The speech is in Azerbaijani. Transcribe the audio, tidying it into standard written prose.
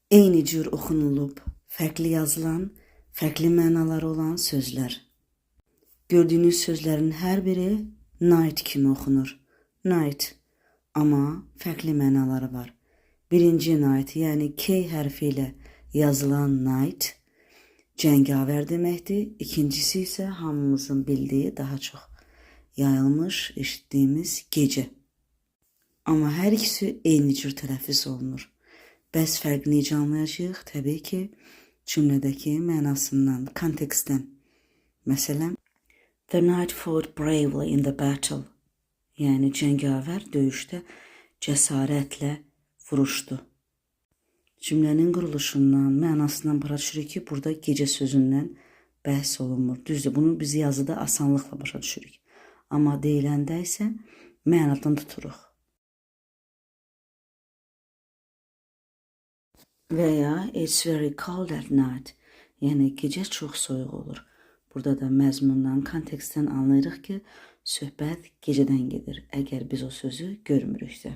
Eyni cür oxunulub, fərqli yazılan, fərqli mənaları olan sözlər. Gördüyünüz sözlərin hər biri night kimi oxunur. Night. Amma fərqli mənaları var. Birinci night, yəni K hərfi ilə yazılan night cəngavər deməkdir. İkincisi isə hamımızın bildiyi, daha çox yayılmış, eşitdiyimiz gecə. Amma hər ikisi eyni cür tələffüz olunur. Bəs fərqini necə anlayacağıq? Təbii ki, cümlədəki mənasından, kontekstdən. Məsələn, the knight fought bravely in the battle. Yəni, cəngavər döyüşdə cəsarətlə vuruşdu. Cümlənin quruluşundan, mənasından başa düşürük ki, burada gecə sözündən bəhs olunmur. Düzdür, bunu biz yazıda asanlıqla başa düşürük. Amma deyiləndə isə mənadan tuturuq. Və ya it's very cold at night. Yəni gecə çox soyuq olur. Burada da məzmundan, kontekstdən anlayırıq ki, söhbət gecədən gedir, əgər biz o sözü görmürüksə.